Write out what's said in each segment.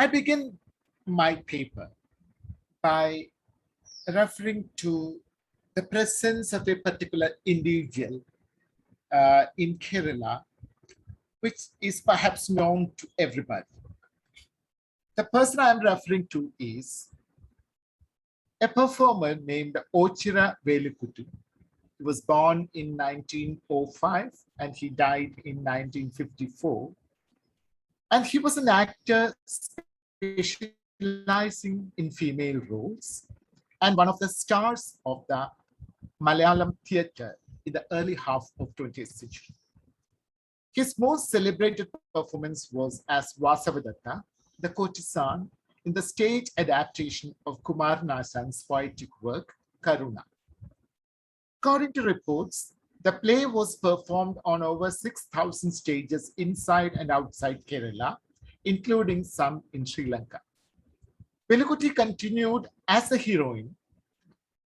I begin my paper by referring to the presence of a particular individual in Kerala, which is perhaps known to everybody. The person I'm referring to is a performer named Ochira Velukuttu. He was born in 1905 and he died in 1954. And he was an actor specializing in female roles and one of the stars of the Malayalam theatre in the early half of 20th century. His most celebrated performance was as Vasavadatta, the courtesan, in the stage adaptation of Kumaranasan's poetic work, Karuna. According to reports, the play was performed on over 6,000 stages inside and outside Kerala, including some in Sri Lanka. Velukutty continued as a heroine.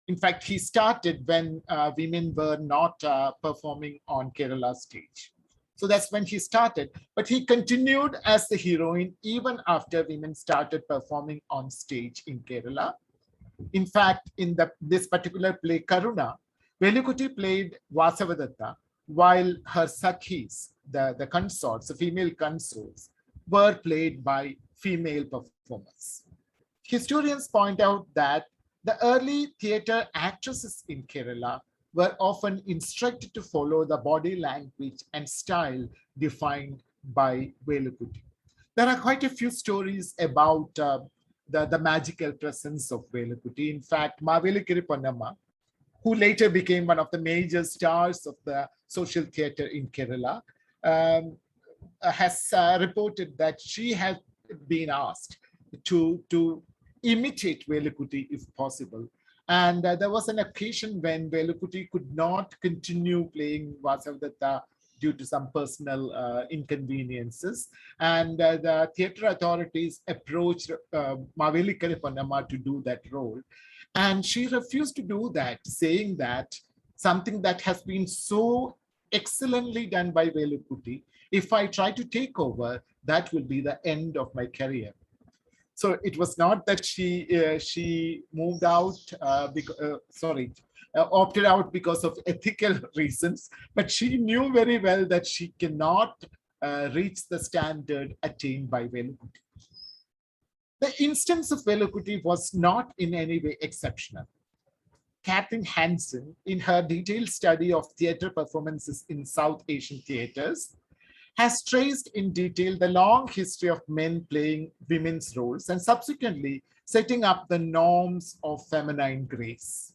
In fact, he started when women were not performing on Kerala stage. So that's when he started, but he continued as the heroine even after women started performing on stage in Kerala. In fact, in this particular play, Karuna, Velukutty played Vasavadatta, while her Sakhis, the consorts, the female consorts, were played by female performers. Historians point out that the early theatre actresses in Kerala were often instructed to follow the body language and style defined by Velukutty. There are quite a few stories about the magical presence of Velukutty. In fact, Mavelikiri Ponnamma, who later became one of the major stars of the social theatre in Kerala, has reported that she had been asked to imitate Velukutty if possible. And there was an occasion when Velukutty could not continue playing Vasavadatta due to some personal inconveniences. And the theatre authorities approached Mavelikiri Ponnamma to do that role. And she refused to do that, saying that something that has been so excellently done by Velukutty, if I try to take over, that will be the end of my career. So it was not that she moved out, opted out because of ethical reasons, but she knew very well that she cannot reach the standard attained by Velukutty. The instance of Velukutty was not in any way exceptional. Catherine Hansen, in her detailed study of theatre performances in South Asian theatres, has traced in detail the long history of men playing women's roles and subsequently setting up the norms of feminine grace.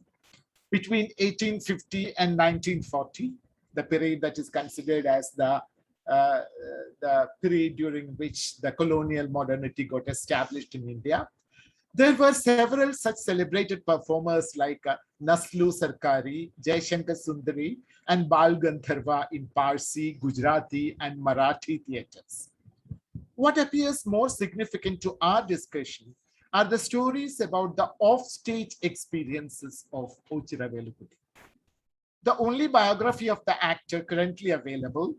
Between 1850 and 1940, the period that is considered as the period during which the colonial modernity got established in India, there were several such celebrated performers like Naslu Sarkari, Jaishankar Sundari, and Bal Gandharva in Parsi, Gujarati, and Marathi theatres. What appears more significant to our discussion are the stories about the off-stage experiences of Ochira Velukutty. The only biography of the actor currently available,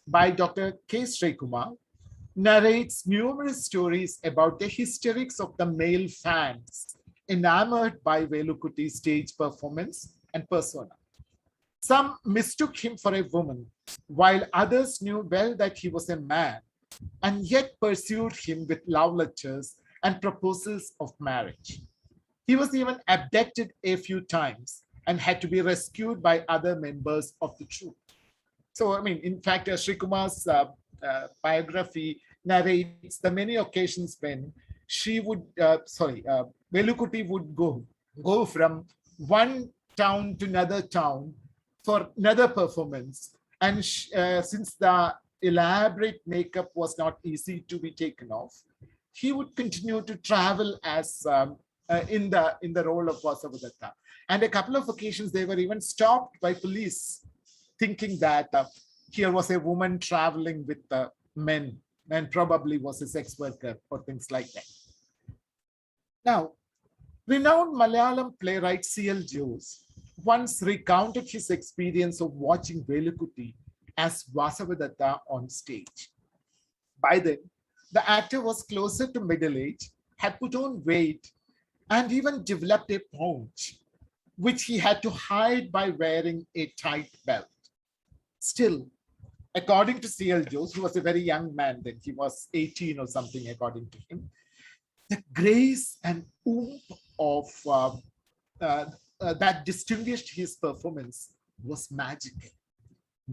by Dr. K. Srikumar, narrates numerous stories about the hysterics of the male fans enamored by Velukutty's stage performance and persona. Some mistook him for a woman, while others knew well that he was a man and yet pursued him with love letters and proposals of marriage. He was even abducted a few times and had to be rescued by other members of the troupe. So, I mean, in fact, Srikumar's biography narrates the many occasions when Velukutty would go from one town to another town for another performance. And since the elaborate makeup was not easy to be taken off, he would continue to travel as in the role of Vasavadatta. And a couple of occasions, they were even stopped by police, thinking that here was a woman traveling with men and probably was a sex worker or things like that. Now, renowned Malayalam playwright C.L. Jose once recounted his experience of watching Velukutty as Vasavadatta on stage. By then, The actor was closer to middle age, had put on weight, and even developed a paunch, which he had to hide by wearing a tight belt. Still, according to C.L. Jones, who was a very young man then, he was 18 or something, according to him, the grace and oomph of that distinguished his performance was magical.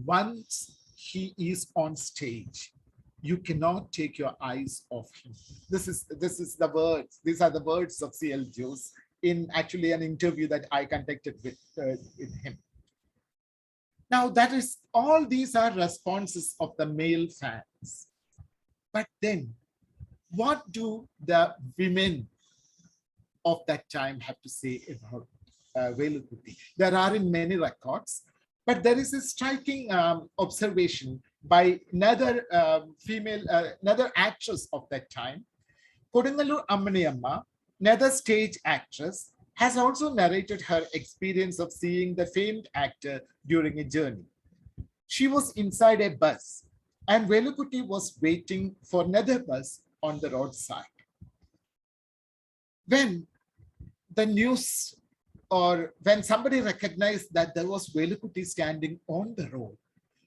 Once he is on stage, you cannot take your eyes off him. This is the words. These are the words of C.L. Jones in actually an interview that I conducted with him. Now, that is all these are responses of the male fans. But then, what do the women of that time have to say about Velukutti? There are in many records, but there is a striking observation by another another actress of that time, Kodungalur Ammaniyamma, another stage actress, has also narrated her experience of seeing the famed actor during a journey. She was inside a bus, and Velukutti was waiting for another bus on the roadside. When the news or when somebody recognized that there was Velukutti standing on the road,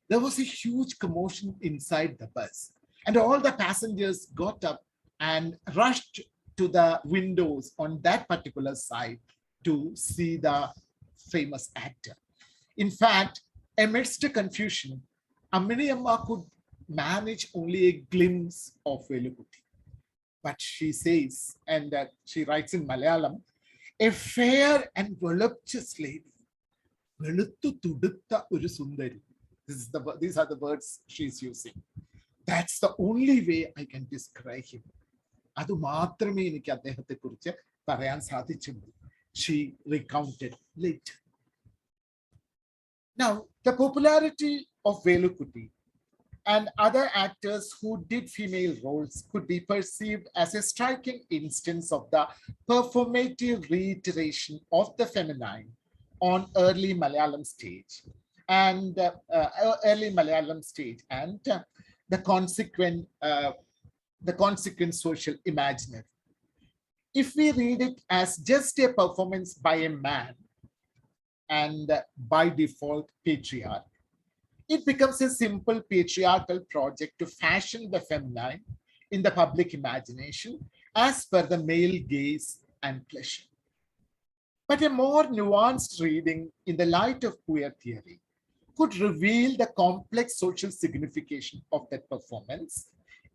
there was a huge commotion inside the bus. And all the passengers got up and rushed to the windows on that particular side to see the famous actor. In fact, amidst the confusion, Ammaniyamma could manage only a glimpse of Velukutti. But she says, and she writes in Malayalam, a fair and voluptuous lady, വെളുത്തു തുടുത്ത ഒരു സുന്ദരി. These are the words she's using. That's the only way I can describe him. അത് മാത്രമേ എനിക്ക് അദ്ദേഹത്തെ കുറിച്ച് പറയാൻ സാധിച്ചുള്ളൂ. She recounted later. Now, the popularity of Velukutti and other actors who did female roles could be perceived as a striking instance of the performative reiteration of the feminine on early Malayalam stage and the consequent social imaginary. If we read it as just a performance by a man and by default patriarch, it becomes a simple patriarchal project to fashion the feminine in the public imagination as per the male gaze and pleasure. But a more nuanced reading in the light of queer theory could reveal the complex social signification of that performance,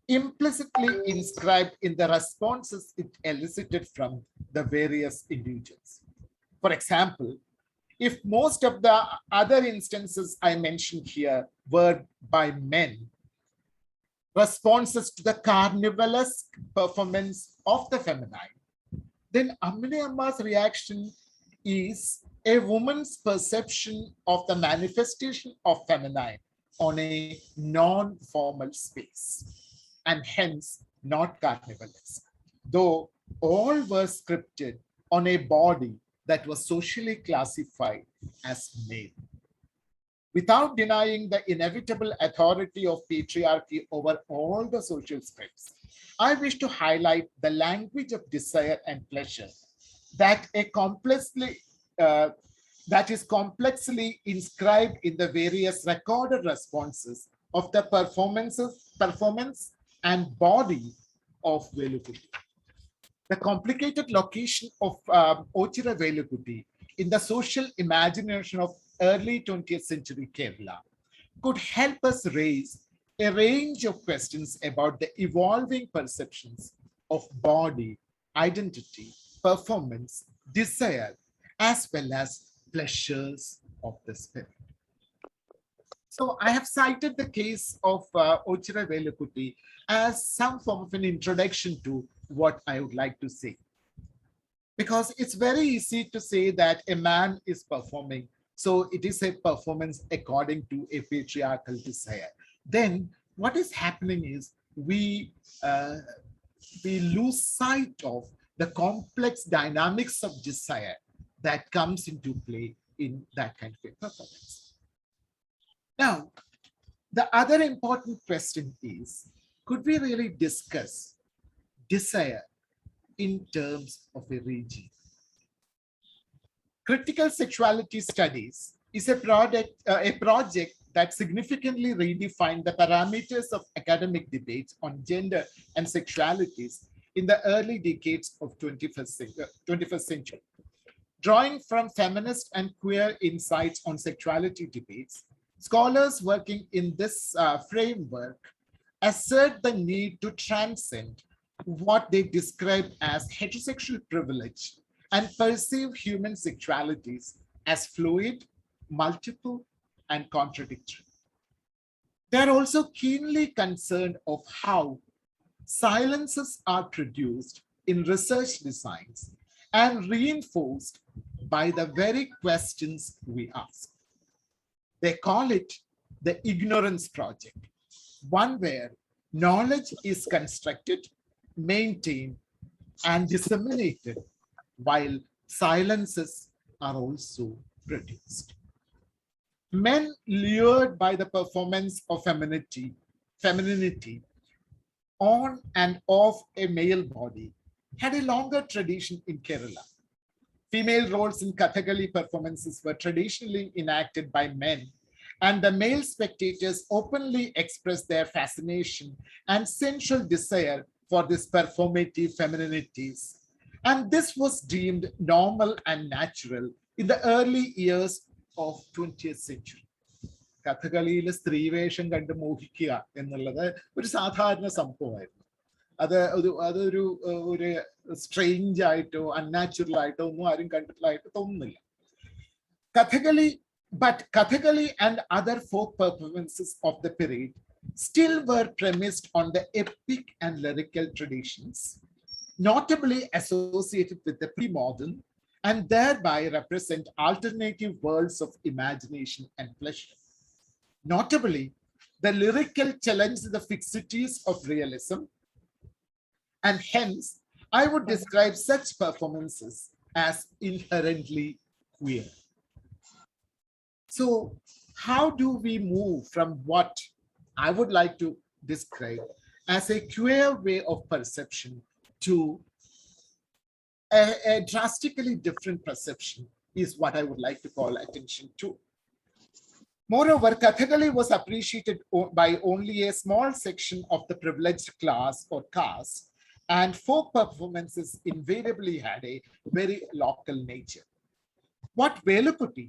implicitly inscribed in the responses it elicited from the various individuals. For example, if most of the other instances I mentioned here were by men, responses to the carnivalesque performance of the feminine, then Ammaniyamma's reaction is a woman's perception of the manifestation of feminine on a non-formal space, and hence not carnivalesque, though all were scripted on a body that was socially classified as male. Without denying the inevitable authority of patriarchy over all the social scripts, I wish to highlight the language of desire and pleasure that is complexly inscribed in the various recorded responses of the performance and body of Velukutti. The complicated location of Ochira Velukutti in the social imagination of early 20th century Kerala could help us raise a range of questions about the evolving perceptions of body, identity, performance, desire, as well as pleasures of the spirit. So I have cited the case of Ochira Velukutti as some form of an introduction to what I would like to say. Because it's very easy to say that a man is performing, so it is a performance according to a patriarchal desire. Then what is happening is we lose sight of the complex dynamics of desire that comes into play in that kind of a performance. Now, the other important question is, could we really discuss desire in terms of a region? Critical sexuality studies is a project that significantly redefined the parameters of academic debates on gender and sexualities in the early decades of 21st century. Drawing from feminist and queer insights on sexuality debates, scholars working in this framework assert the need to transcend what they describe as heterosexual privilege and perceive human sexualities as fluid, multiple, and contradictory. They are also keenly concerned of how silences are produced in research designs and reinforced by the very questions we ask. They call it the ignorance project, one where knowledge is constructed, maintained, and disseminated, while silences are also produced. Men lured by the performance of femininity on and off a male body had a longer tradition in Kerala. Female roles in Kathakali performances were traditionally enacted by men, and the male spectators openly expressed their fascination and sensual desire for these performative femininities. And this was deemed normal and natural in the early years of 20th century. കഥകളിയിൽ സ്ത്രീവേഷം കണ്ട് മോഹിക്കുക എന്നുള്ളത് ഒരു സാധാരണ സംഭവമായിരുന്നു. അതൊരു ഒരു strange ആയിട്ടോ unnatural ആയിട്ടോ ഒന്നും ആരും കണ്ടിട്ടുള്ളതായിട്ട് തോന്നുന്നില്ല. Kathakali and other folk performances of the period still were premised on the epic and lyrical traditions, notably associated with the pre-modern, and thereby represent alternative worlds of imagination and pleasure. Notably, the lyrical challenged the fixities of realism, and hence I would describe such performances as inherently queer. So how do we move from what I would like to describe as a queer way of perception to a drastically different perception is what I would like to call attention to. Moreover, Kathakali was appreciated by only a small section of the privileged class or caste, and folk performances invariably had a very local nature. What Velukutti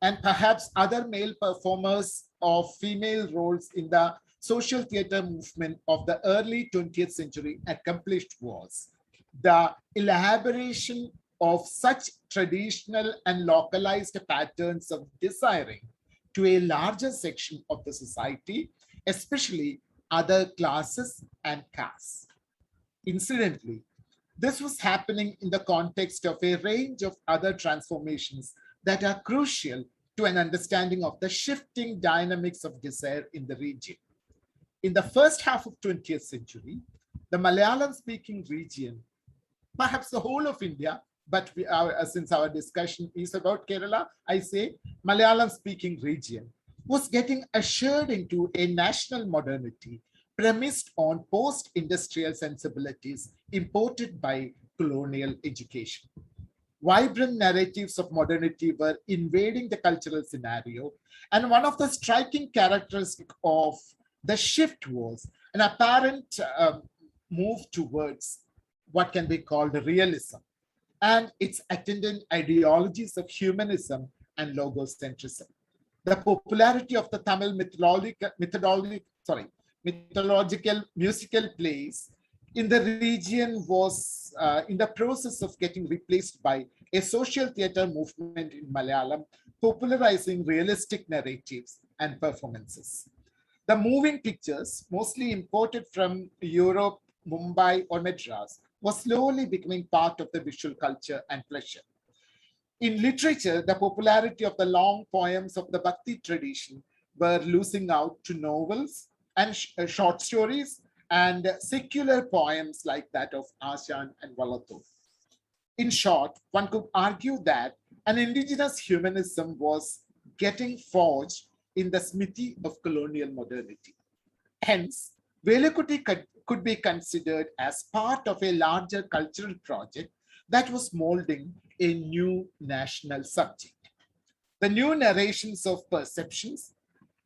and perhaps other male performers of female roles in the social theatre movement of the early 20th century accomplished was the elaboration of such traditional and localized patterns of desiring to a larger section of the society, especially other classes and castes. Incidentally, this was happening in the context of a range of other transformations that are crucial to an understanding of the shifting dynamics of desire in the region. In the first half of 20th century, the Malayalam-speaking region, perhaps the whole of India, but since our discussion is about Kerala, I say Malayalam-speaking region, was getting ushered into a national modernity premised on post-industrial sensibilities imported by colonial education. Vibrant narratives of modernity were invading the cultural scenario, and one of the striking characteristics of the shift was an apparent move towards what can be called realism and its attendant ideologies of humanism and logocentrism. The popularity of the Tamil mythological musical plays in the region was in the process of getting replaced by a social theatre movement in Malayalam, popularizing realistic narratives and performances. The moving pictures, mostly imported from Europe, Mumbai, or Madras, was slowly becoming part of the visual culture and pleasure. In literature, the popularity of the long poems of the Bhakti tradition were losing out to novels and short stories and secular poems like that of Ashan and Vallathur. In short, one could argue that an indigenous humanism was getting forged in the smithy of colonial modernity. Hence, Velakuti could be considered as part of a larger cultural project that was molding a new national subject. The new narrations of perceptions,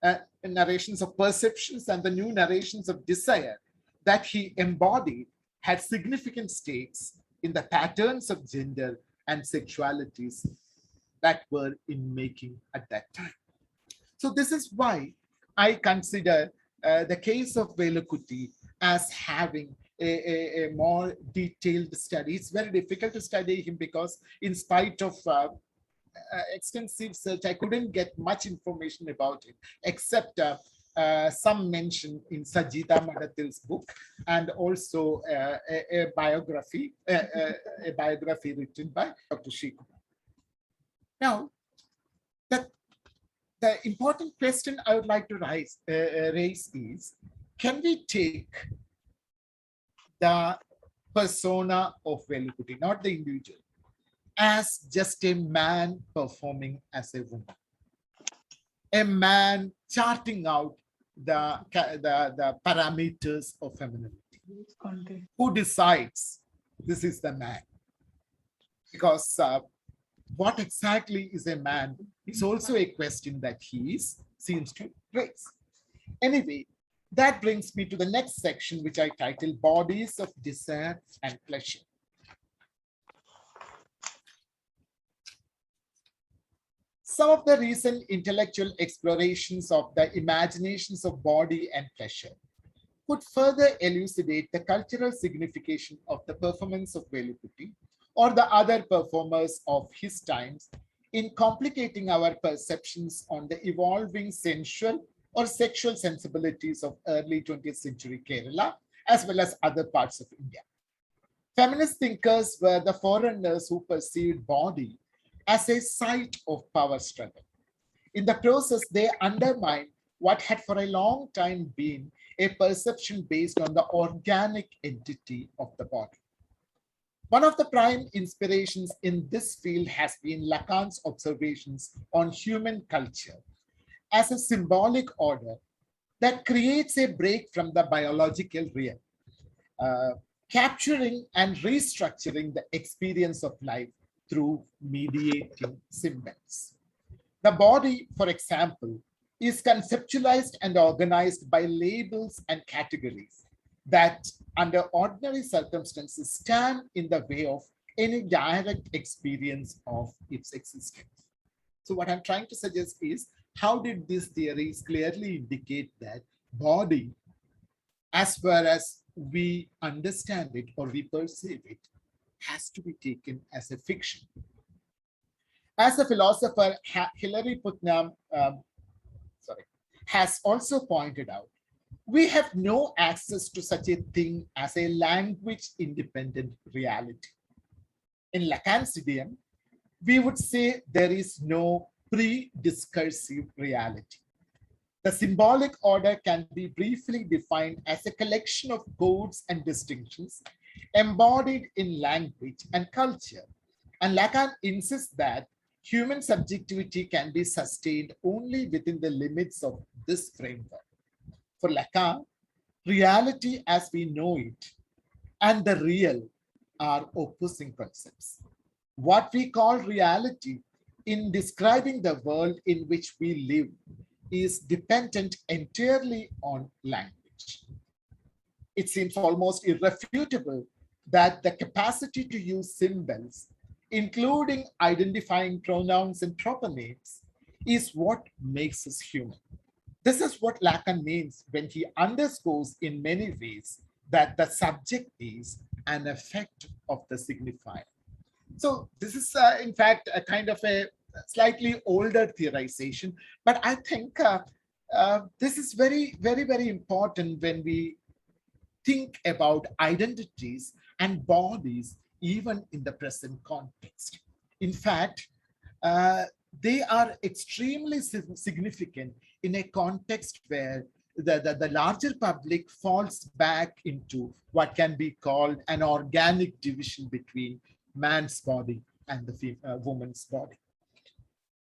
and the new narrations of desire that he embodied had significant stakes in the patterns of gender and sexualities that were in making at that time. So this is why I consider the case of Velakuti as having a more detailed study. It's very difficult to study him because in spite of extensive search, I couldn't get much information about it, except some mention in Sajita Madatil's book, and also a biography written by Dr. Shikumar. Now, the important question I would like to raise is, can we take the persona of Velakuti, not the individual, as just a man performing as a woman, a man charting out the parameters of femininity? Who decides this is the man? Because what exactly is a man is also a question that he seems to raise. Anyway, that brings me to the next section, which I title Bodies of Desire and Pleasure. Some of the recent intellectual explorations of the imaginations of body and pleasure could further elucidate the cultural signification of the performance of Velakuti or the other performers of his times in complicating our perceptions on the evolving sensual or sexual sensibilities of early 20th century Kerala, as well as other parts of India. Feminist thinkers were the foreigners who perceived body as a site of power struggle. In the process, they undermined what had for a long time been a perception based on the organic entity of the body. One of the prime inspirations in this field has been Lacan's observations on human culture as a symbolic order that creates a break from the biological real, capturing and restructuring the experience of life through mediating symbols. The body, for example, is conceptualized and organized by labels and categories that under ordinary circumstances stand in the way of any direct experience of its existence. So what I'm trying to suggest is, how did these theories clearly indicate that body, as far as we understand it or we perceive it, has to be taken as a fiction? As a philosopher, Hilary Putnam has also pointed out, we have no access to such a thing as a language-independent reality. In Lacan's idiom, we would say there is no pre-discursive reality. The symbolic order can be briefly defined as a collection of codes and distinctions embodied in language and culture. And Lacan insists that human subjectivity can be sustained only within the limits of this framework. For Lacan, reality as we know it and the real are opposing concepts. What we call reality in describing the world in which we live is dependent entirely on language. It seems almost irrefutable that the capacity to use symbols, including identifying pronouns and proper names, is what makes us human. This is what Lacan means when he underscores in many ways that the subject is an effect of the signifier. So this is, in fact, a kind of a slightly older theorization, but I think this is very, very, very important when we think about identities and bodies, even in the present context. In fact, they are extremely significant in a context where the larger public falls back into what can be called an organic division between man's body and the woman's body.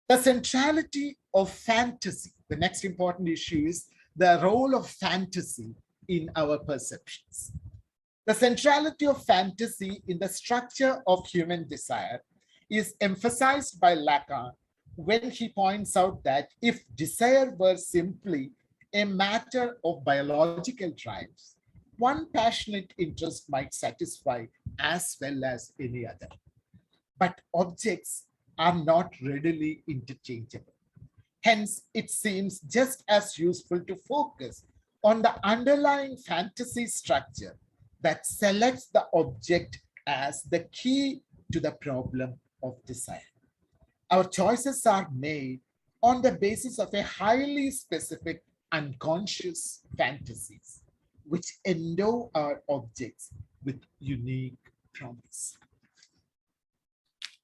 The centrality of fantasy, the next important issue is the role of fantasy in our perceptions. The centrality of fantasy in the structure of human desire is emphasized by Lacan when he points out that if desire were simply a matter of biological drives, one passionate interest might satisfy as well as any other. But objects are not readily interchangeable. Hence, it seems just as useful to focus on the underlying fantasy structure that selects the object as the key to the problem of desire. Our choices are made on the basis of a highly specific unconscious fantasies, which endow our objects with unique promise.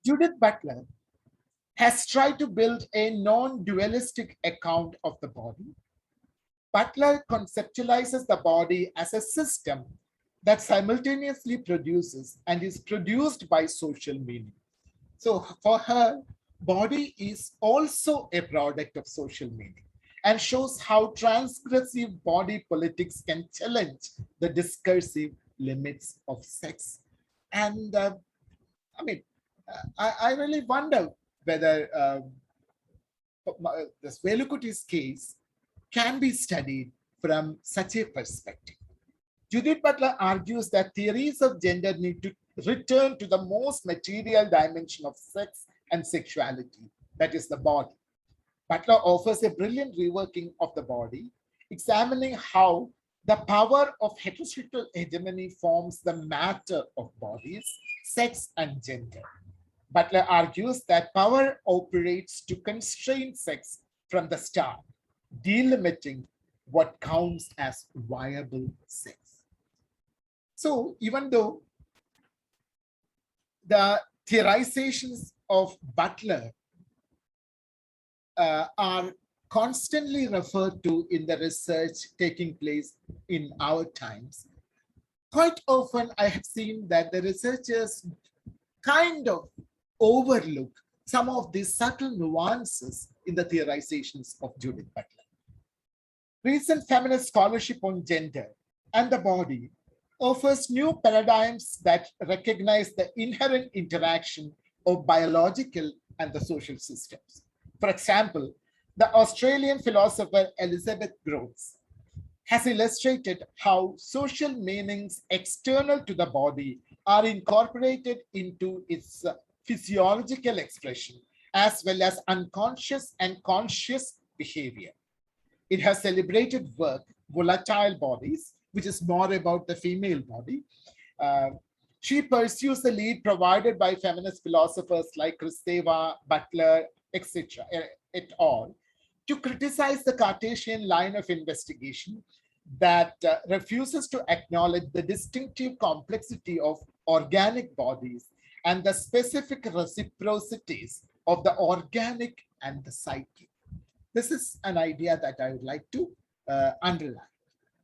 Judith Butler has tried to build a non-dualistic account of the body. Butler conceptualizes the body as a system that simultaneously produces and is produced by social meaning. So for her, body is also a product of social meaning and shows how transgressive body politics can challenge the discursive limits of sex. And I really wonder whether this Velukuti's case can be studied from such a perspective. Judith Butler argues that theories of gender need to return to the most material dimension of sex and sexuality, that is the body. Butler offers a brilliant reworking of the body, examining how the power of heterosexual hegemony forms the matter of bodies, sex, and gender. Butler argues that power operates to constrain sex from the start, delimiting what counts as viable sex. So even though the theorizations of Butler are constantly referred to in the research taking place in our times, quite often I have seen that the researchers kind of overlook some of these subtle nuances in the theorizations of Judith Butler. Recent feminist scholarship on gender and the body offers new paradigms that recognize the inherent interaction of biological and the social systems. For example, the Australian philosopher Elizabeth Groves has illustrated how social meanings external to the body are incorporated into its physiological expression, as well as unconscious and conscious behavior. It has celebrated work, Volatile Bodies, which is more about the female body. She pursues the lead provided by feminist philosophers like Kristeva, Butler, etc., et al., to criticize the Cartesian line of investigation that refuses to acknowledge the distinctive complexity of organic bodies and the specific reciprocities of the organic and the psychic. This is an idea that I would like to underline.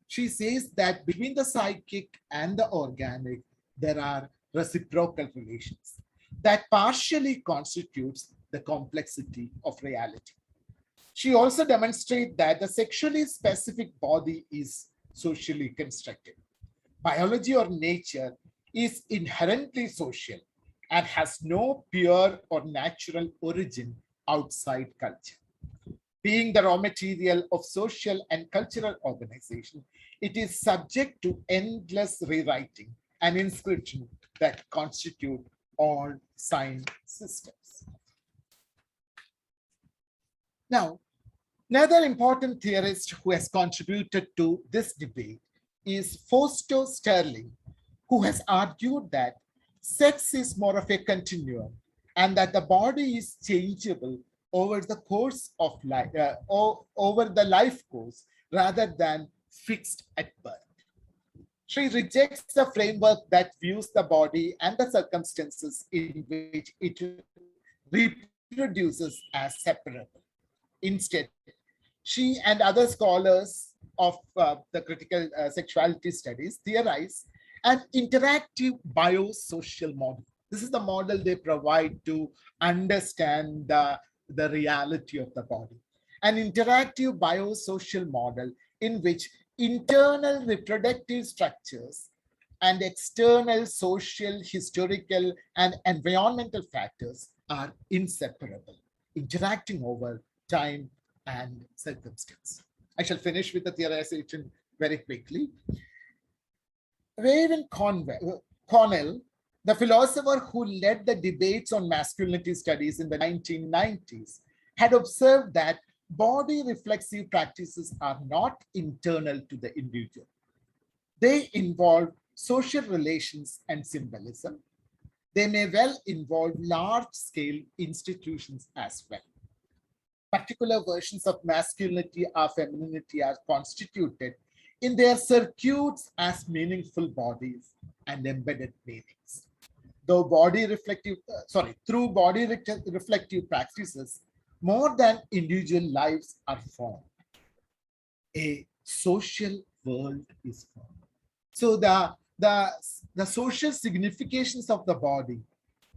She says that between the psychic and the organic, there are reciprocal relations that partially constitutes the complexity of reality. She also demonstrates that the sexually specific body is socially constructed. Biology or nature is inherently social and has no pure or natural origin outside culture. Being the raw material of social and cultural organization, it is subject to endless rewriting and inscription that constitute all sign systems. Now, another important theorist who has contributed to this debate is Fausto Sterling, who has argued that sex is more of a continuum and that the body is changeable over the course of life, over the life course, rather than fixed at birth. She rejects the framework that views the body and the circumstances in which it reproduces as separable. Instead, she and other scholars of the critical sexuality studies theorize an interactive biosocial model. This is the model they provide to understand the reality of the body. An interactive biosocial model in which internal reproductive structures and external social, historical, and environmental factors are inseparable, interacting over time and circumstance. I shall finish with the theorization very quickly. Raven Connell, the philosopher who led the debates on masculinity studies in the 1990s, had observed that body reflexive practices are not internal to the individual. They involve social relations and symbolism. They may well involve large-scale institutions as well. Particular versions of masculinity or femininity are constituted in their circuits as meaningful bodies and embedded meanings. Through body reflective practices, more than individual lives are formed. A social world is formed. So the social significations of the body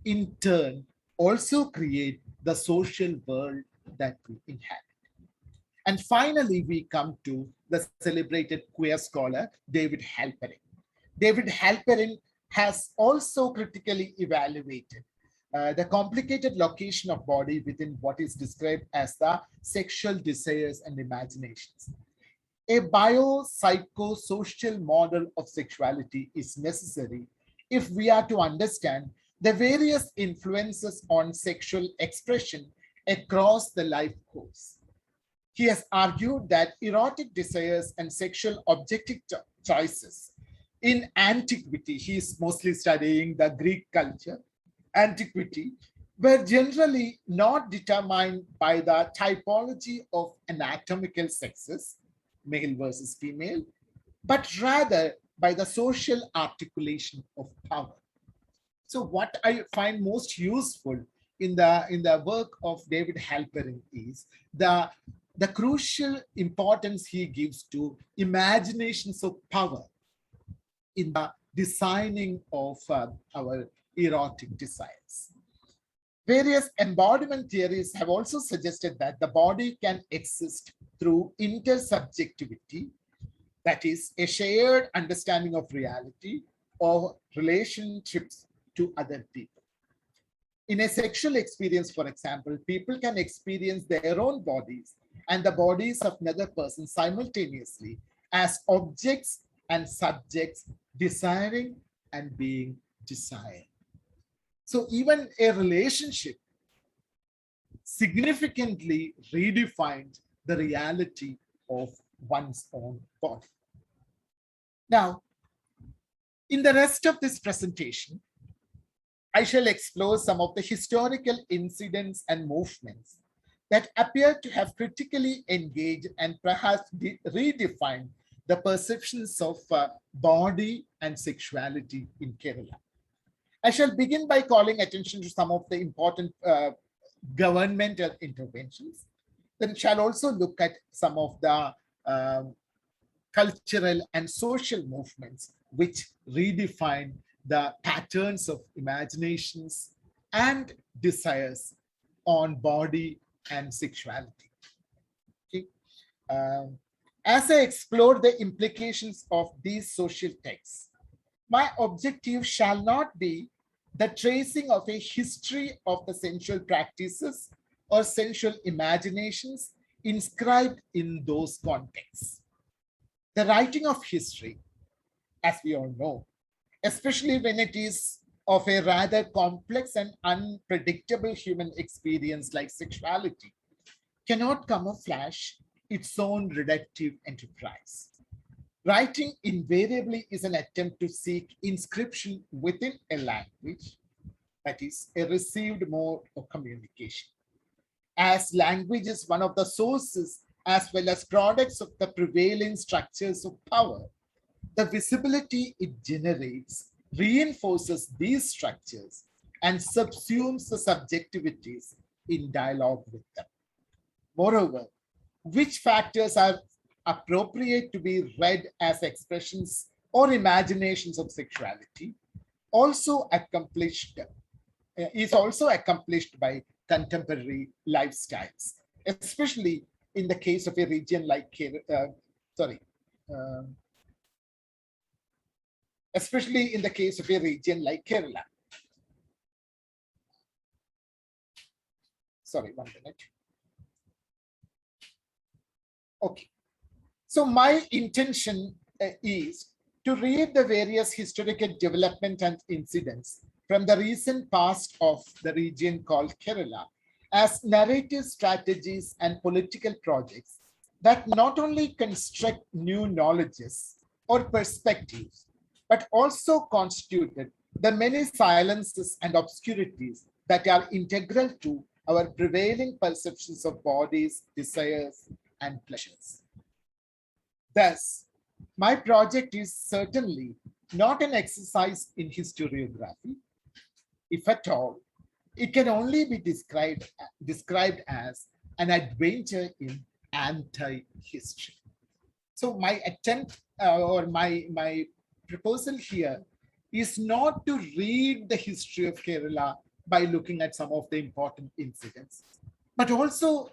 in turn also create the social world that we inhabit. And finally, we come to the celebrated queer scholar, David Halperin. David Halperin has also critically evaluated the complicated location of body within what is described as the sexual desires and imaginations. A biopsychosocial model of sexuality is necessary if we are to understand the various influences on sexual expression across the life course. He has argued that erotic desires and sexual objective choices in antiquity, he is mostly studying the Greek culture, antiquity, were generally not determined by the typology of anatomical sexes, male versus female, but rather by the social articulation of power. So what I find most useful in the work of David Halperin is the crucial importance he gives to imaginations of power in the designing of our erotic desires. Various embodiment theories have also suggested that the body can exist through intersubjectivity, that is, a shared understanding of reality or relationships to other people. In a sexual experience, for example, people can experience their own bodies and the bodies of another person simultaneously as objects and subjects, desiring and being desired. So even a relationship significantly redefines the reality of one's own body. Now, in the rest of this presentation, I shall explore some of the historical incidents and movements that appear to have critically engaged and perhaps redefined the perceptions of body and sexuality in Kerala. I shall begin by calling attention to some of the important governmental interventions. Then shall also look at some of the cultural and social movements which redefine the patterns of imaginations and desires on body and sexuality. Okay. As I explore the implications of these social texts, my objective shall not be the tracing of a history of the sensual practices or sensual imaginations inscribed in those contexts. The writing of history, as we all know, especially when it is of a rather complex and unpredictable human experience like sexuality, cannot camouflage its own reductive enterprise. Writing invariably is an attempt to seek inscription within a language, that is, a received mode of communication. As language is one of the sources as well as products of the prevailing structures of power, the visibility it generates reinforces these structures and subsumes the subjectivities in dialogue with them. Moreover, which factors are appropriate to be read as expressions or imaginations of sexuality is also accomplished by contemporary lifestyles, especially in the case of a region like especially in the case of a region like Kerala. Sorry, 1 minute. Okay. So my intention is to read the various historical development and incidents from the recent past of the region called Kerala as narrative strategies and political projects that not only construct new knowledges or perspectives, but also constituted the many silences and obscurities that are integral to our prevailing perceptions of bodies, desires, and pleasures. Thus, my project is certainly not an exercise in historiography. If at all, it can only be described as an adventure in anti-history. So my attempt or my proposal here is not to read the history of Kerala by looking at some of the important incidents, but also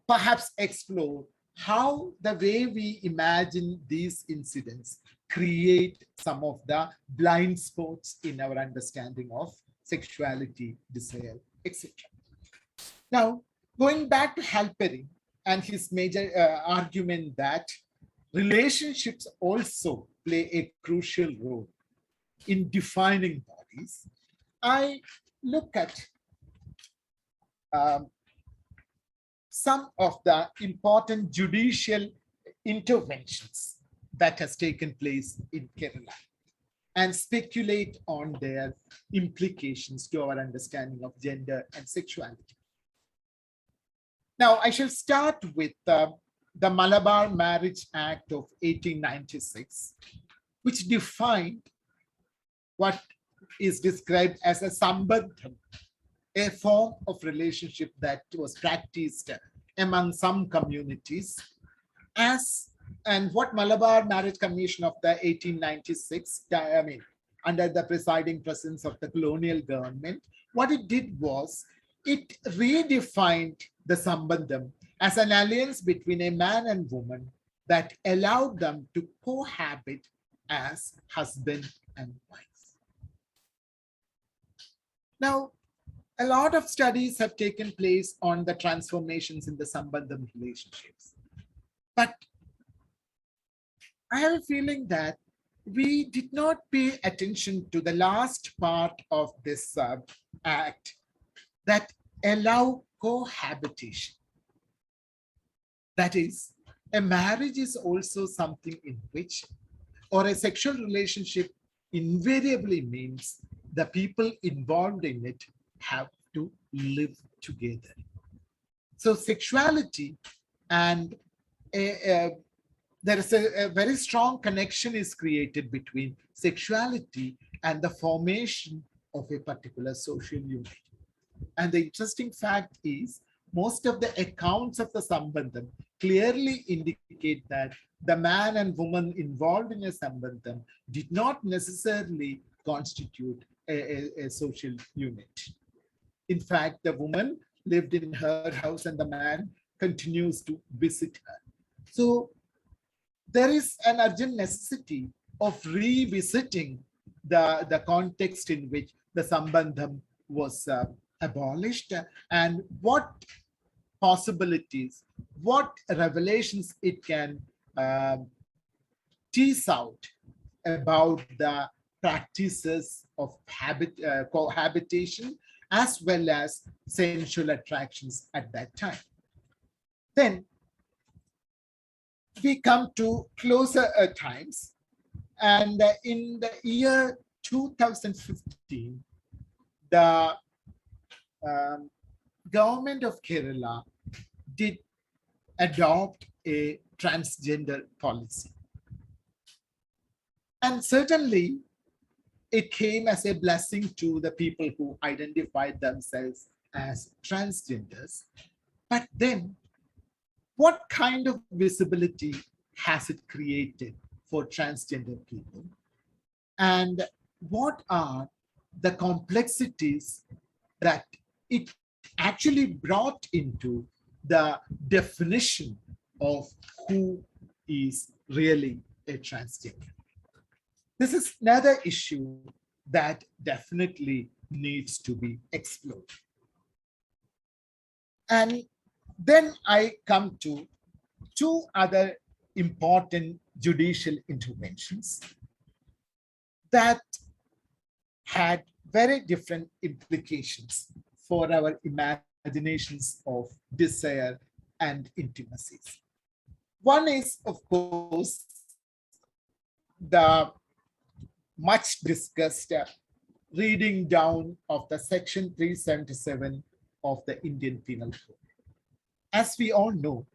perhaps explore how the way we imagine these incidents create some of the blind spots in our understanding of sexuality, desire, etc. Now, going back to Halperin and his major argument that relationships also play a crucial role in defining bodies, I look at some of the important judicial interventions that has taken place in Kerala and speculate on their implications to our understanding of gender and sexuality. Now, I shall start with the Malabar Marriage Act of 1896, which defined what is described as a sambandham, a form of relationship that was practiced among some communities and what Malabar Marriage Commission of the 1896, under the presiding presence of the colonial government, what it did was it redefined the sambandham as an alliance between a man and woman that allowed them to cohabit as husband and wife. Now, a lot of studies have taken place on the transformations in the sambandham relationships. But I have a feeling that we did not pay attention to the last part of this act that allow cohabitation. That is, a marriage is also something in which, or a sexual relationship invariably means the people involved in it have to live together. So sexuality and there is a very strong connection is created between sexuality and the formation of a particular social unit. And the interesting fact is most of the accounts of the sambandham clearly indicate that the man and woman involved in a sambandham did not necessarily constitute a social unit. In fact, the woman lived in her house and the man continues to visit her. So there is an urgent necessity of revisiting the context in which the sambandham was abolished and what possibilities, what revelations it can tease out about the practices of cohabitation as well as sensual attractions at that time. Then we come to closer times, and in the year 2015, the government of Kerala did adopt a transgender policy. And certainly, it came as a blessing to the people who identified themselves as transgenders. But then, what kind of visibility has it created for transgender people? And what are the complexities that it actually brought into the definition of who is really a transgender. This is another issue that definitely needs to be explored. And then I come to two other important judicial interventions that had very different implications for our imaginations of desire and intimacies. One is, of course, the much discussed reading down of the section 377 of the Indian Penal Code. As we all know,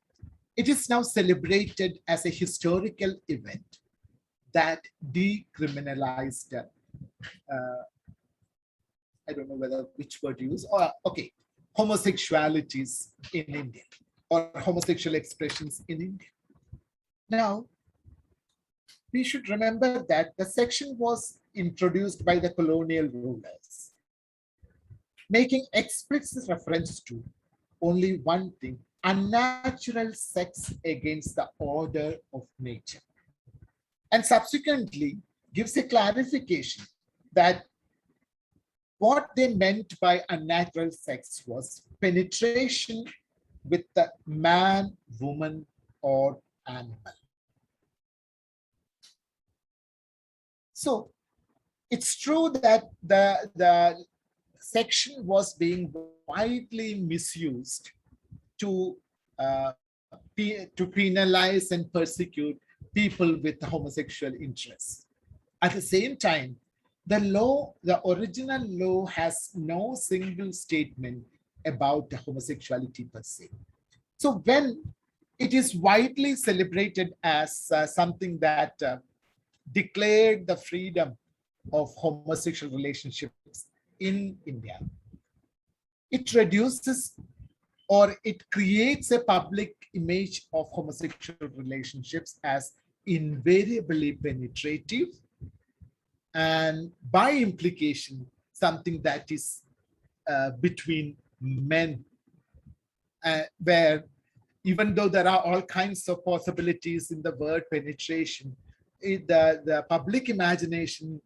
it is now celebrated as a historical event that decriminalized, I don't know whether which word to use, or okay, homosexualities in India or homosexual expressions in India. Now, we should remember that the section was introduced by the colonial rulers, making explicit reference to only one thing: unnatural sex against the order of nature. And subsequently gives a clarification that what they meant by unnatural sex was penetration with the man, woman, or animal. So it's true that the section was being widely misused to penalize and persecute people with homosexual interests. At the same time, the original law has no single statement about homosexuality per se. So when it is widely celebrated as something that declared the freedom of homosexual relationships in India, it reduces or it creates a public image of homosexual relationships as invariably penetrative, and by implication, something that is between men, where even though there are all kinds of possibilities in the word penetration, the public imagination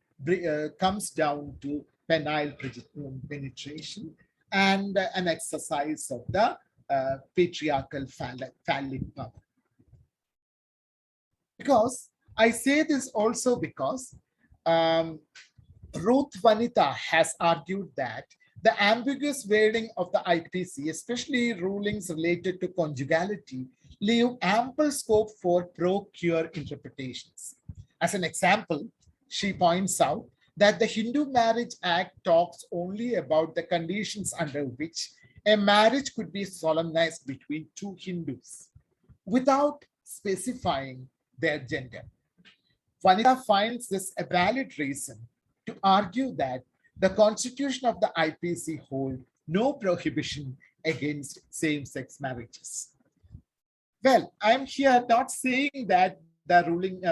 comes down to penile penetration and an exercise of the patriarchal phallic power. Because I say this also because Ruth Vanita has argued that the ambiguous wording of the IPC, especially rulings related to conjugality, leave ample scope for pro-queer interpretations. As an example, she points out that the Hindu Marriage Act talks only about the conditions under which a marriage could be solemnized between two Hindus without specifying their gender. Vanita finds this a valid reason to argue that the constitution of the IPC hold no prohibition against same-sex marriages. Well, I'm here not saying that the ruling,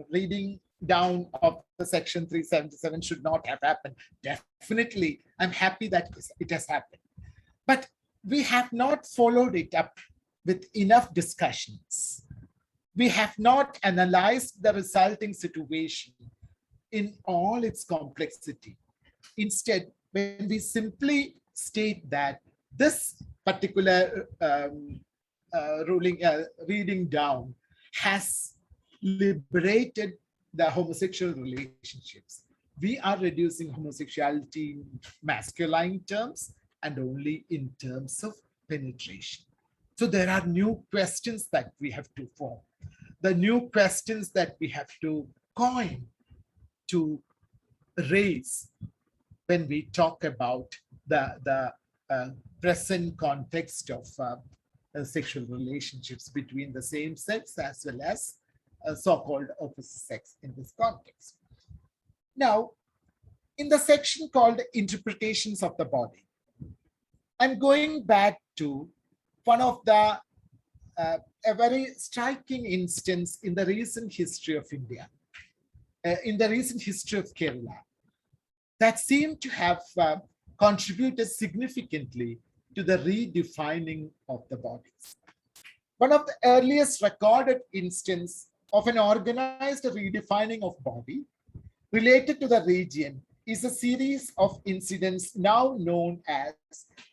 reading down of the section 377 should not have happened. Definitely, I'm happy that it has happened. But we have not followed it up with enough discussions. We have not analyzed the resulting situation in all its complexity. Instead, when we simply state that this particular reading down has liberated the homosexual relationships, we are reducing homosexuality in masculine terms and only in terms of penetration. So there are new questions that we have to form, the new questions that we have to coin, to raise when we talk about the present context of sexual relationships between the same sex as well as so-called opposite sex in this context. Now, in the section called Interpretations of the Body, I'm going back to one of the a very striking instance in the recent history of India, in the recent history of Kerala, that seemed to have contributed significantly to the redefining of the bodies. One of the earliest recorded instances of an organized redefining of body related to the region is a series of incidents now known as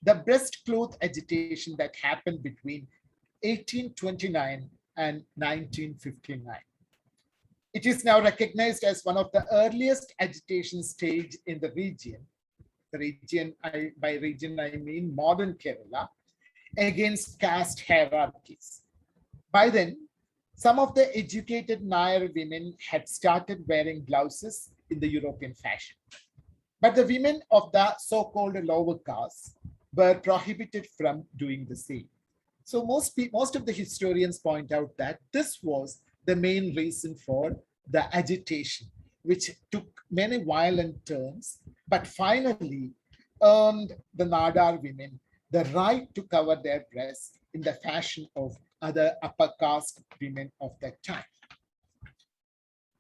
the breast cloth agitation that happened between 1829 and 1959. It is now recognized as one of the earliest agitation staged in the region. The region, by region I mean modern Kerala, against caste hierarchies. By then, some of the educated Nair women had started wearing blouses in the European fashion. But the women of the so-called lower caste were prohibited from doing the same. So most of the historians point out that this was the main reason for the agitation, which took many violent turns, but finally earned the Nadar women the right to cover their breasts in the fashion of other upper caste women of that time.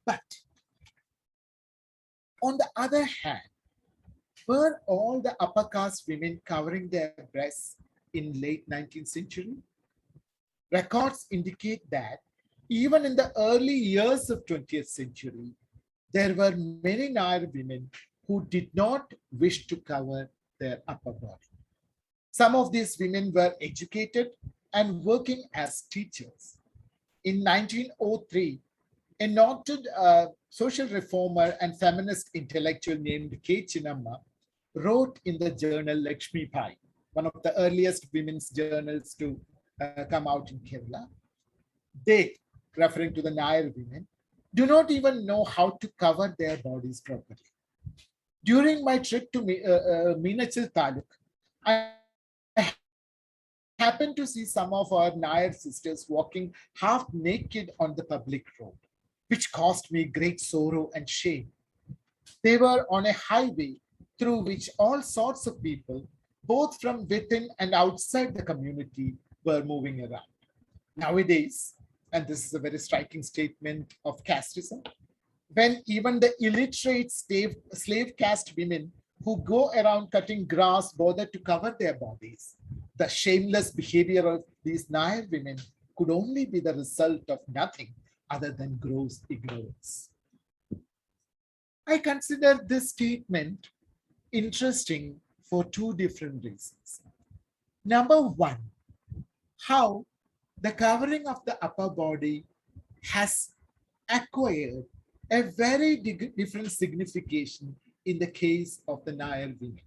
But on the other hand, were all the upper caste women covering their breasts in late 19th century? Records indicate that even in the early years of 20th century, there were many Nair women who did not wish to cover their upper body. Some of these women were educated and working as teachers. In 1903, a noted social reformer and feminist intellectual named Chetana wrote in the journal Lakshmi Pai, one of the earliest women's journals to come out in Kerala. They, referring to the Nair women, do not even know how to cover their bodies properly. During my trip to Meenachal Taluk, I happened to see some of our Nair sisters walking half naked on the public road, which caused me great sorrow and shame. They were on a highway through which all sorts of people, both from within and outside the community, were moving around. Nowadays, and this is a very striking statement of casteism, when even the illiterate slave caste women who go around cutting grass bother to cover their bodies, the shameless behavior of these Nair women could only be the result of nothing other than gross ignorance. I consider this statement interesting for two different reasons. Number one, how the covering of the upper body has acquired a very different signification in the case of the Nair women.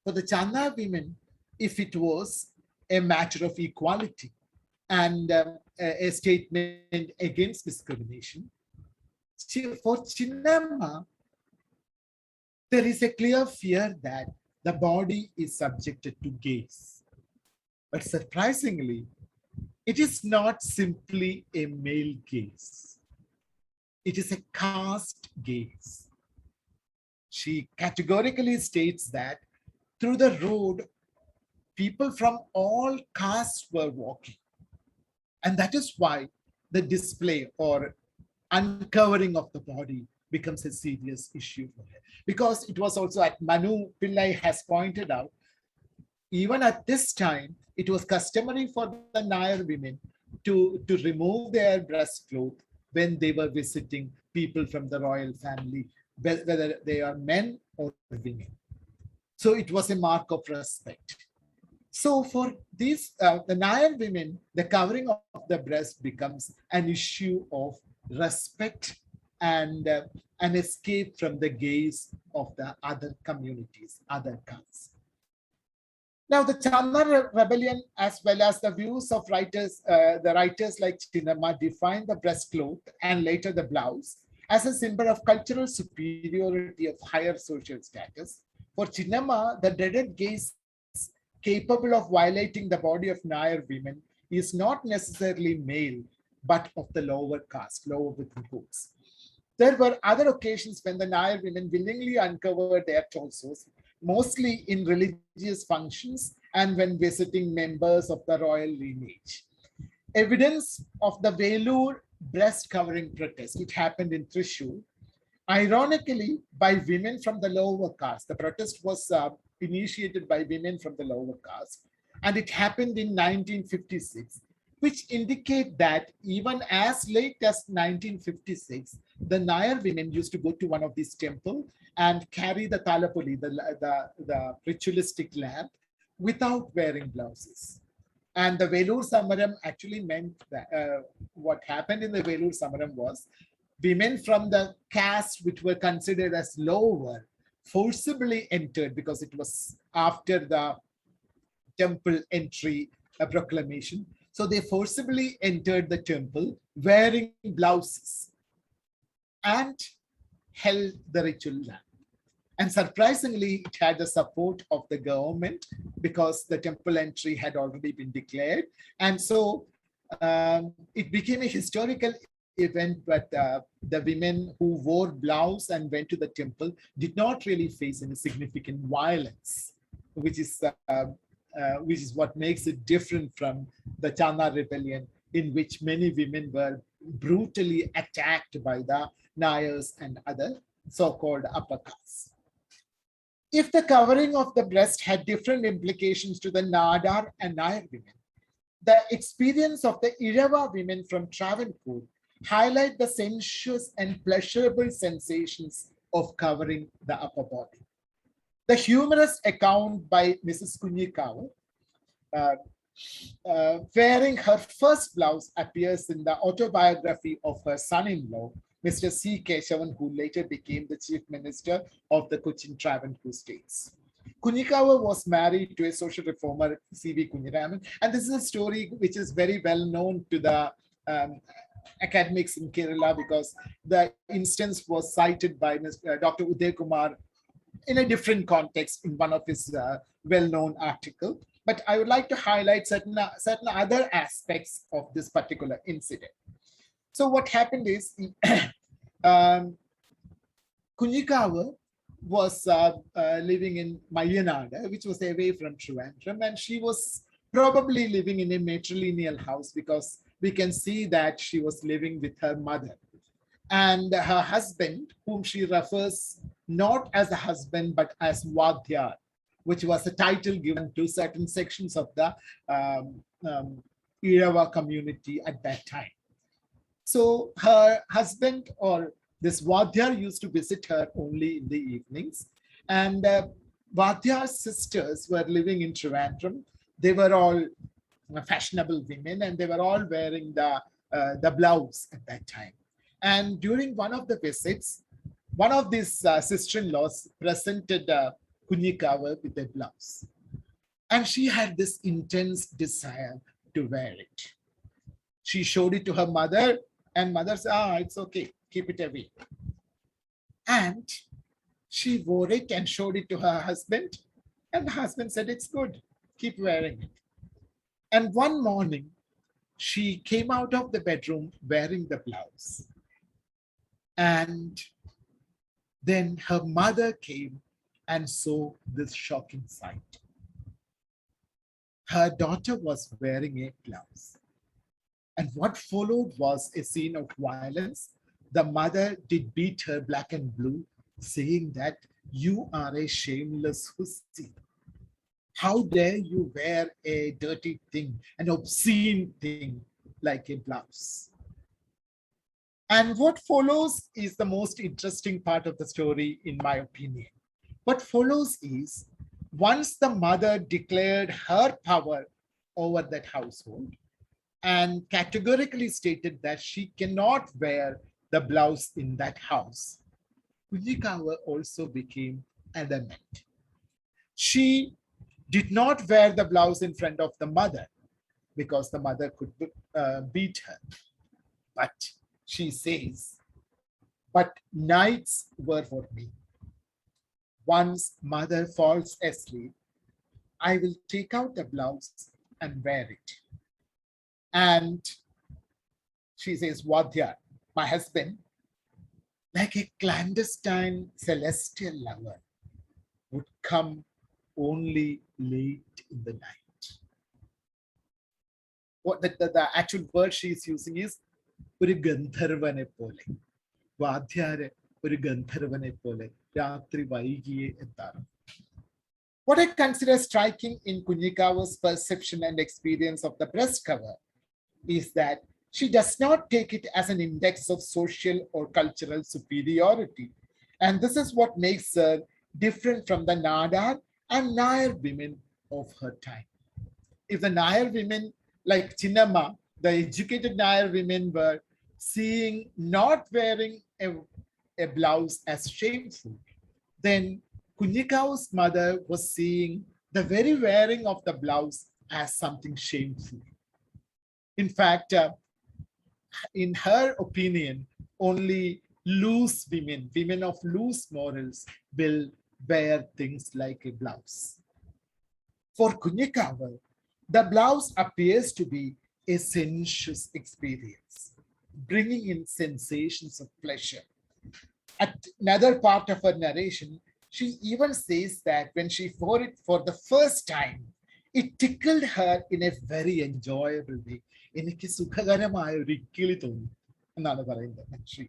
For the Channa women, if it was a matter of equality and a statement against discrimination, for Chinnamma, there is a clear fear that the body is subjected to gaze. But surprisingly, it is not simply a male gaze. It is a caste gaze. She categorically states that through the road, people from all castes were walking. And that is why the display or uncovering of the body becomes a serious issue for her. Because it was also, at Manu Pillai has pointed out, even at this time, it was customary for the Nair women to remove their breast cloth when they were visiting people from the royal family, whether they are men or women. So it was a mark of respect. So for these, the Nair women, the covering of the breast becomes an issue of respect and an escape from the gaze of the other communities, other castes. Now, the Channa rebellion, as well as the views of the writers like Chinnamma, define the breast cloth and later the blouse as a symbol of cultural superiority of higher social status. For Chinnamma, the dreaded gaze capable of violating the body of Nair women is not necessarily male, but of the lower caste, lower within quotes. There were other occasions when the Nair women willingly uncovered their torsos, mostly in religious functions and when visiting members of the royal lineage. Evidence of the Velur breast covering protest, it happened in Thrissur, ironically by women from the lower caste. The protest was initiated by women from the lower caste, and it happened in 1956. which indicate that even as late as 1956, the Nair women used to go to one of these temples and carry the talapoli, the ritualistic lamp, without wearing blouses. And the Velur Samaram actually meant that what happened in the Velur Samaram was women from the caste which were considered as lower forcibly entered, because it was after the temple entry proclamation. So they forcibly entered the temple wearing blouses and held the ritual lamp. And surprisingly, it had the support of the government because the temple entry had already been declared. And so it became a historical event, but the women who wore blouse and went to the temple did not really face any significant violence, which is what makes it different from the Chana rebellion, in which many women were brutally attacked by the Nayars and other so-called upper castes. If the covering of the breast had different implications to the Nadar and Nair women, the experience of the Irava women from Travancore highlight the sensuous and pleasurable sensations of covering the upper body. The humorous account by Mrs. Kunyikawa, wearing her first blouse, appears in the autobiography of her son-in-law, Mr. C. Keshavan, who later became the chief minister of the Cochin Travancore states. Kunyikawa was married to a social reformer, C.V. Kunyiraman, and this is a story which is very well known to the academics in Kerala, because the instance was cited by Dr. Uday Kumar in a different context in one of his well-known articles. But I would like to highlight certain other aspects of this particular incident. So what happened is, Kunyikawa was living in Mayanada, which was away from Trivandrum, and she was probably living in a matrilineal house, because we can see that she was living with her mother. And her husband, whom she refers not as a husband, but as Vadhyar, which was a title given to certain sections of the Irava community at that time. So her husband, or this Vadhyar, used to visit her only in the evenings. And Vadhyar's sisters were living in Trivandrum. They were all fashionable women, and they were all wearing the blouse at that time. And during one of the visits, one of these sister-in-laws presented Kunyikawa with a blouse. And she had this intense desire to wear it. She showed it to her mother, and mother said, it's okay, keep it away. And she wore it and showed it to her husband, and the husband said, it's good, keep wearing it. And one morning, she came out of the bedroom wearing the blouse. And then her mother came and saw this shocking sight. Her daughter was wearing a blouse. And what followed was a scene of violence. The mother did beat her black and blue, saying that you are a shameless hussy. How dare you wear a dirty thing, an obscene thing like a blouse? And what follows is the most interesting part of the story, in my opinion. What follows is, once the mother declared her power over that household and categorically stated that she cannot wear the blouse in that house, Kunyikawa also became adamant. She did not wear the blouse in front of the mother because the mother could beat her. But she says, but nights were for me. Once mother falls asleep, I will take out the blouse and wear it. And she says, Vadhyar, my husband, like a clandestine celestial lover, would come only late in the night. What the actual word she is using is ഒരു ഗന്ധർവനെ പോലെ, വാദ്യാര് ഒരു ഗന്ധർവനെ പോലെ രാത്രി വൈകിയേ എത്താറ്. What I consider striking in Kunyikawa's perception and experience of the breast cover is that she does not take it as an index of social or cultural superiority. And this is what makes her different from the Nadar and Nair women of her time. If the Nair women like Chinnamma, the educated Nair women were seeing not wearing a blouse as shameful, then Kunyikau's mother was seeing the very wearing of the blouse as something shameful. In fact, in her opinion, only loose women, women of loose morals, will wear things like a blouse. For Kunyikawa, the blouse appears to be a sensuous experience, bringing in sensations of pleasure. At another part of her narration, she even says that when she wore it for the first time, it tickled her in a very enjoyable way. എനിക്ക് സുഖകരമായ ഒരു ഇക്കിളി തോന്നി എന്നാണ് പറയുന്നത്.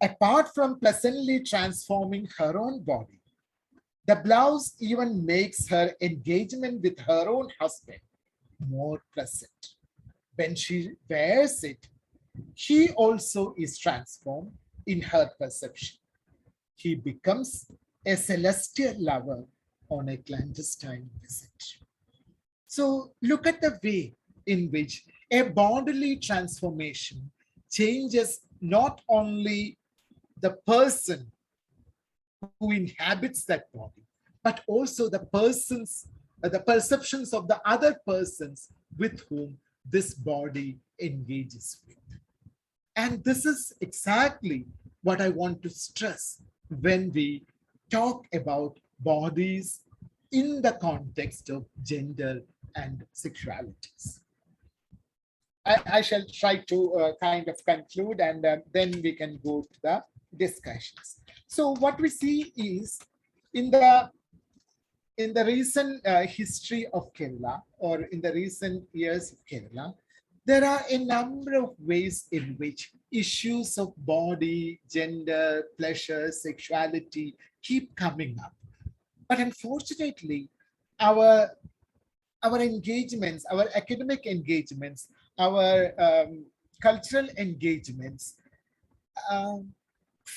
Apart from pleasantly transforming her own body, the blouse even makes her engagement with her own husband more pleasant. When she wears it, he also is transformed in her perception. He becomes a celestial lover on a clandestine visit. So look at the way in which a bodily transformation changes not only the person who inhabits that body, but also the perceptions of the other persons with whom this body engages with. And this is exactly what I want to stress when we talk about bodies in the context of gender and sexualities. I shall try to kind of conclude, and then we can go to the discussions. So what we see is in the recent history of Kerala, or in the recent years of Kerala, there are a number of ways in which issues of body, gender, pleasure, sexuality keep coming up. But unfortunately, our engagements, our academic engagements, our cultural engagements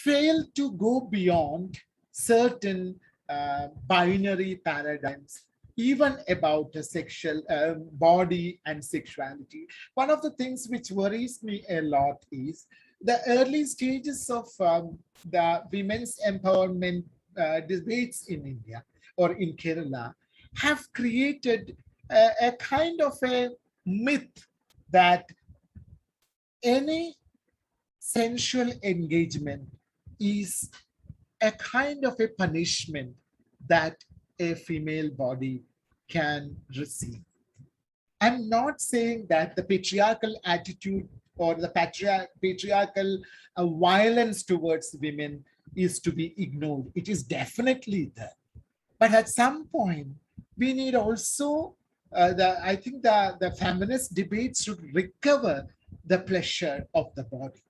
fail to go beyond certain binary paradigms, even about the sexual body and sexuality. One of the things which worries me a lot is the early stages of the women's empowerment debates in India or in Kerala have created a kind of a myth that any sensual engagement is a kind of a punishment that a female body can receive. I'm not saying that the patriarchal attitude or the patriarchal violence towards women is to be ignored. It is definitely there. But at some point, we need also, I think the feminist debates should recover the pleasure of the body,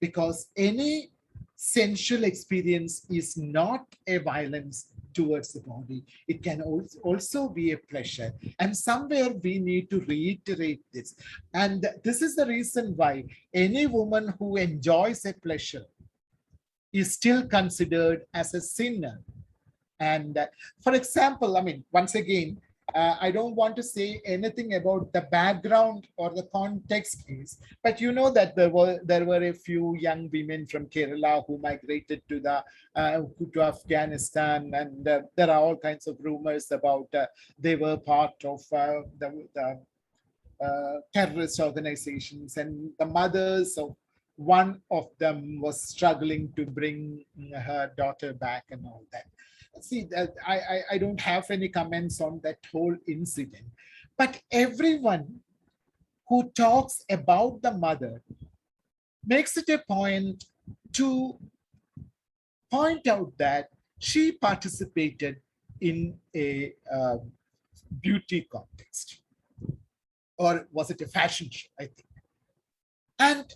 because any sensual experience is not a violence towards the body. It can also be a pleasure. And somewhere we need to reiterate this. And this is the reason why any woman who enjoys a pleasure is still considered as a sinner. And for example, I mean, once again, I don't want to say anything about the background or the context is, but you know that there were a few young women from Kerala who migrated to Afghanistan, and there are all kinds of rumors about they were part of the terrorist organizations, and the mothers of one of them was struggling to bring her daughter back and all that. See, I don't have any comments on that whole incident, but everyone who talks about the mother makes it a point to point out that she participated in a beauty contest, or was it a fashion show, I think. And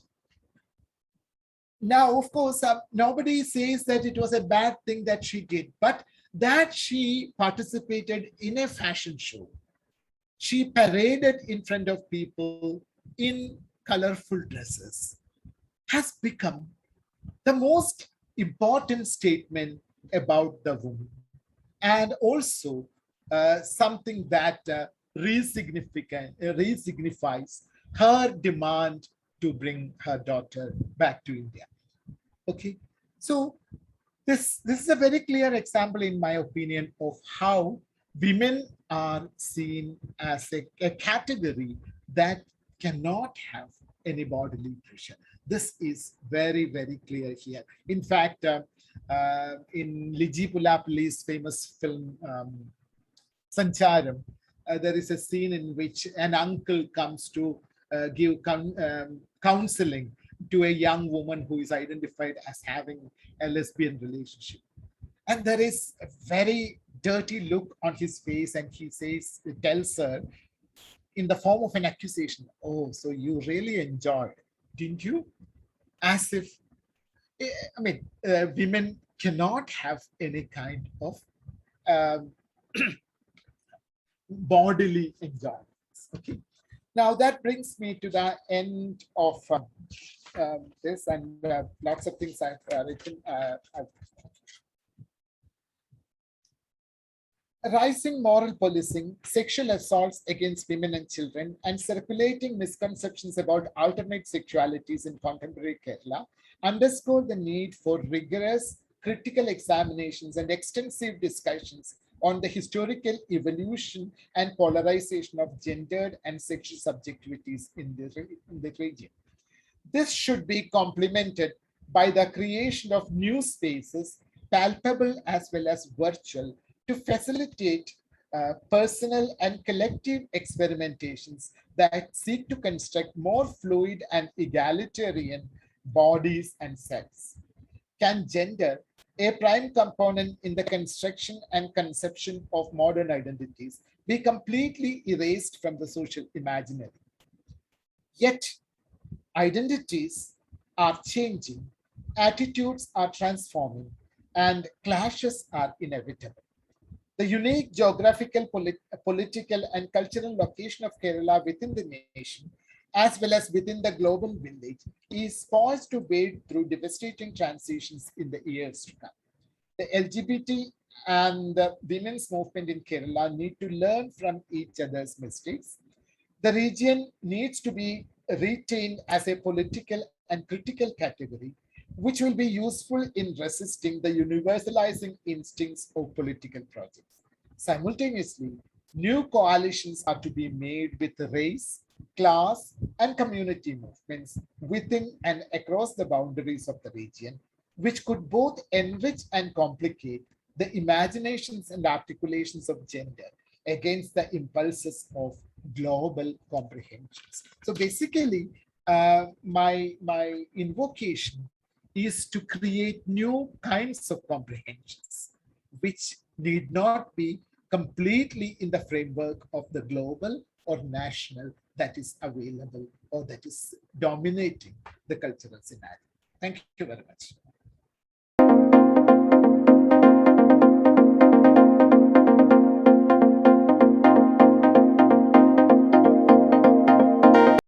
now, of course, nobody says that it was a bad thing that she did, but that she participated in a fashion show. She paraded in front of people in colorful dresses has become the most important statement about the woman, and also something that resignifies her demand to bring her daughter back to India. Okay, so this is a very clear example, in my opinion, of how women are seen as a category that cannot have any bodily pressure. This is very, very clear here. In fact, in Liji Pulapalli's famous film, Sancharam, there is a scene in which an uncle comes to give counseling to a young woman who is identified as having a lesbian relationship. And there is a very dirty look on his face, and tells her in the form of an accusation, "Oh, so you really enjoyed, didn't you?" As if, women cannot have any kind of um, bodily enjoyments. Okay. Now that brings me to the end of this, and lots of things I've written. Rising moral policing, sexual assaults against women and children, and circulating misconceptions about alternate sexualities in contemporary Kerala underscore the need for rigorous critical examinations and extensive discussions on the historical evolution and polarization of gendered and sexual subjectivities in the region. This should be complemented by the creation of new spaces, palpable as well as virtual, to facilitate personal and collective experimentations that seek to construct more fluid and egalitarian bodies and selves. Can gender, a prime component in the construction and conception of modern identities, be completely erased from the social imaginary? Yet, identities are changing, attitudes are transforming, and clashes are inevitable. The unique geographical, political, and cultural location of Kerala within the nation, as well as within the global village, is poised to wade through devastating transitions in the years to come. The LGBT and the women's movement in Kerala need to learn from each other's mistakes. The region needs to be retained as a political and critical category, which will be useful in resisting the universalizing instincts of political projects. Simultaneously, new coalitions are to be made with race, class, and community movements within and across the boundaries of the region, which could both enrich and complicate the imaginations and articulations of gender against the impulses of global comprehensions. So basically, my invocation is to create new kinds of comprehensions, which need not be completely in the framework of the global or national that is available or that is dominating the cultural scenario. Thank you very much.